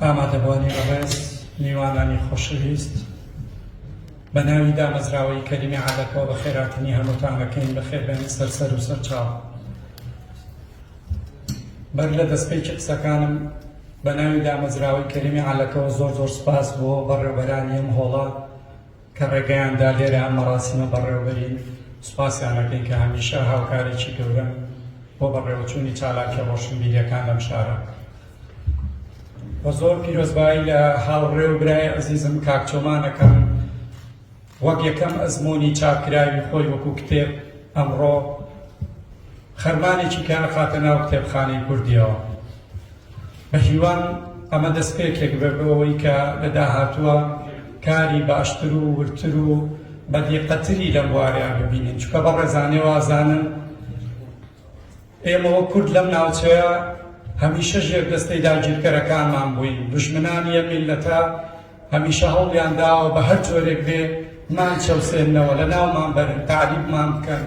ئامادەبوانی ڕێز میوانانی خۆشەویست بە ناوی دامەزراوەی کەریمی عەلەکەوە بە خێراتنی هەمووتانەکەین بەخێربێن سەر و سەرچاو. بەر لە دەستپێکی قسەکانم بە ناوی دامەزراوەی کەریمی عەلەکەوە زۆر سوپاس بۆ بەڕێوەبەرانی ئەم هۆڵە کە ڕێگەیاندا لێرە ئەم مەراسیمە بەڕێوەبەرین. سوپاسیانەکەین کە هەمیشە هاوکارێکی گەورەن بۆ بەڕێوەچوونی چالاکی ڕۆشنبیریەکان لەم شارە. بە زۆر پیرۆزبایی لە هاوڕێ و برای عەزیزم کاک چۆمانەکەم وەک یەکەم ئەزموونی چاپکراوی خۆی وەکو کتێب ئەمڕۆ خەرمانێکی کار خاتە ناو کتێبخانەی کوردیەوە. بە هیوان ئەمە دەستپێکێک بێ بەوەی کە لە داهاتووە کاری باشتر و ورتر و بەدیقەتری لەم بوارەیان ببینین، چونکە بە ڕێزانەوە ئازانن ئێمەوە کورد لەم ناوچەیە هەمیشە ژێردەستەی داگیرکەرەکانمان بووین. دژمنانی ئەم میللەتە هەمیشە هەوڵیان داوە بە هەر جۆرێک بێ مان چەوسێننەوە، لە ناومان بەرن، تعریبمان بکەن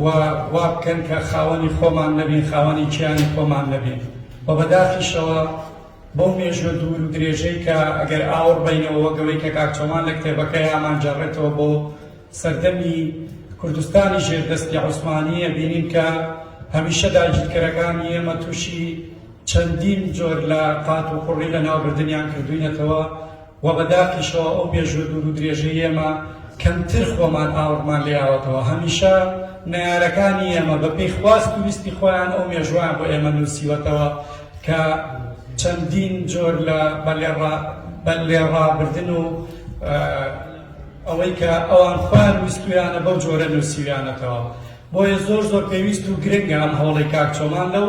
و وا بکەن کە خاوەنی خۆمان نەبین، خاوەنی کیانی خۆمان نەبین. و بەداخیشەوە بەو مێژوە دوور و درێژەی کە ئەگەر ئاوڕ بینەوە وەگەوەی کە کاک چۆمان لە کتێبەکەی یامان جەڕێتەوە بۆ سەردەمی کوردستانی ژێردەستی عوسمانیە، بینین کە هەمیشە داگیرکەرەکانی ئێمە تووشی چەندین جۆر لە قات و قوڕی لە ناوبردنیان کردوینەتەوە و بەداخیشەوە ئەو مێژوە دوور و درێژەی ئێمە کەمتر خۆمان ئاوڕمان لێیاوەتەوە. هەمیشە نەیارەکانی ئێمە بە پێی خواست و ویستی خۆیان ئەو مێژویان بۆ ئێمە نووسیوەتەوە کە چەندین جۆر لە بەلێڕابردن و ئەوەی کە ئەوان خۆیان ویستویانە بەو جۆرە نووسیویانەتەوە. بۆیە زۆر پێویست و گرنگە ئەم هەوڵی کاک چۆمان لەو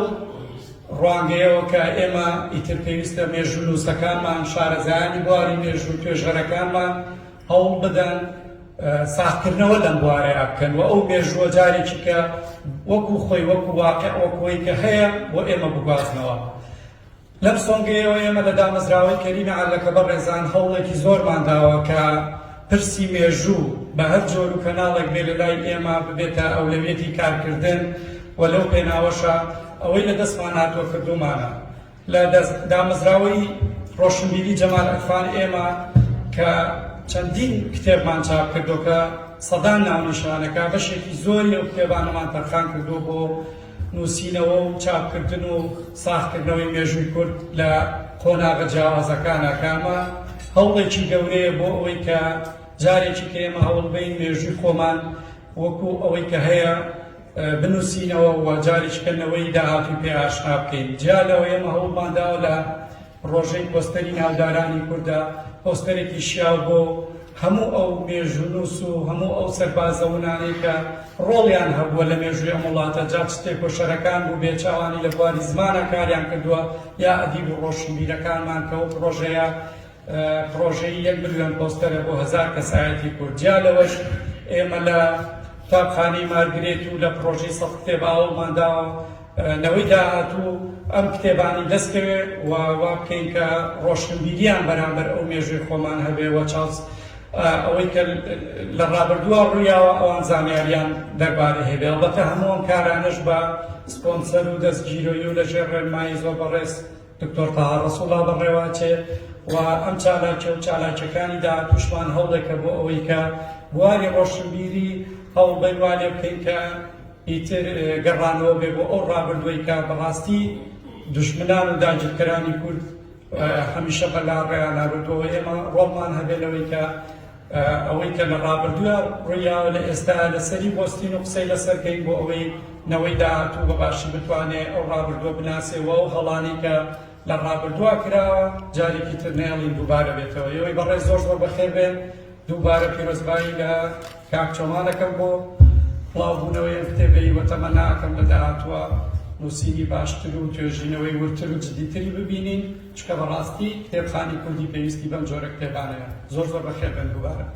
ڕوانگەیەوە کە ئێمە ئیتر پێویستە مێژوو نووسەکانمان، شارەزایانی بواری مێژوو توێژەرەکانمان هەوڵ بدەن ساختکردنەوە لەم بوارەیە بکەن و ئەو مێژووە جارێکی کە وەکو خۆی وەکو واقع وەکوەی کە هەیە بۆ ئێمە بگوازنەوە. لەم سۆنگەیەوە ئێمە لە دامەزراوەی کەریمی عەلەکە بەڕێزان هەوڵێکی زۆرمان داوە کە پرسی مێژوو بە هەر جۆر و کەناڵێک بێ لە لای ئێمە ببێتە ئەولەویەتی کارکردن و لەو پێناوەشە ئەوەی لە دەستمان هاتووە کردومانە. لە دامەزراوەی ڕۆشنبیری جەمال ئەرفان ئێمە کە چەندین کتێبمان چاپ کردو کە سەدان ناونیشانەکە بەشێکی زۆری ئەو کتێبانەمان تەرخان کردو بۆ نووسینەوە و چاپکردن و ساختکردنەوەی مێژووی کورد لە قۆناغە جیاوازەکانەکەمە هەوڵێکی گەورەیە بۆ ئەوەی کە جارێکی کە ئێمە هەوڵ بین مێژووی خۆمان وەکو ئەوەی کە هەیە بنووسینەوە و جاریشکردنەوەی داهاتوی پێ ئاشنا بکەین. جا لەوە ئێمە هەوڵمان داوە لە ڕۆژەی پۆستەری ناودارانی کووردە پۆستەرێکی شیاو بۆ هەموو ئەو مێژوو نووس و هەموو ئەو سەربازەونانەی کە ڕۆڵیان هەبووە لە مێژووی ئەم وڵاتە، جا شتێک بۆ شەرەکان بوو بێچاوانی لە بواری زمانە کاریان کردووە یا ئەدیب و ڕۆشنبیرەکانمان کە ئەو پرۆژەیە پرۆژەی 1 ملیۆن پۆستەرە بۆ 1000 کەسایەتی کورد. جا لەوەش ئێمە لە قوتابخانەی مارگرێت و لە پرۆژەی 100 کتێب ئاوڵمان داوە نەوەی داهاتوو ئەم کتێبانی دەستکەوێ و وا بکەین کە ڕۆشنبیریان بەرامبەر ئەو مێژووی خۆمان هەبێەوە چاوس ئەوەی کە لە ڕابردووە ڕوویاوە ئەوان زانیاریان دەربارەی هەبێ. ئەڵبەتە هەموو ئەم کارانەش بە سپۆنسەر و دەستگیرۆیی و لەژێر ڕێنمایی زۆر بەڕێز دکتۆر تاها ڕەسوڵا بەڕێواچێ و ئەم چالاکیە و چالاکیەکانی داهاتووشمان هەوڵێکە بۆ ئەوەی کە بواری ڕۆشنبیری هەوڵ بین وا لێ بکەین کە ئیتر گەڕانەوە بێ بۆ ئەو ڕابردووی کە بەڕاستی دژمنان و داگیرکەرانی کورد هەمیشە بەلاڕێیان نابردووە. ئێمە ڕۆڵمان هەبێ لەوەی کە ئەوەی کە لە ڕابردووە ڕوویاوە لە ئێستا لەسەری بۆستین و قسەی لەسەرکەین بۆ ئەوەی نەوەی داهاتوو بەباشی بتوانێت ئەو ڕابردووە بناسێەوە و هەڵانی کە لە ڕابردووە کراوە جارێکی تر نێڵین دووبارە بێتەوە. ئەوەی بەڕێز زۆر بەخێر بێن دووبارە پیرۆزبایی لە کاک چۆمانەکەم بۆ بڵاوبوونەوەی ئەم کتێبەی وەتەمەناکەم لە داهاتووە نووسینی باشتر و توێژینەوەی ورتر و جدیتری ببینین، چکە بەڕاستی کتێبخانی کوردی پێویستی بەم جۆرە کتێبانەیە. زۆر بەخێر بێن دووبارە.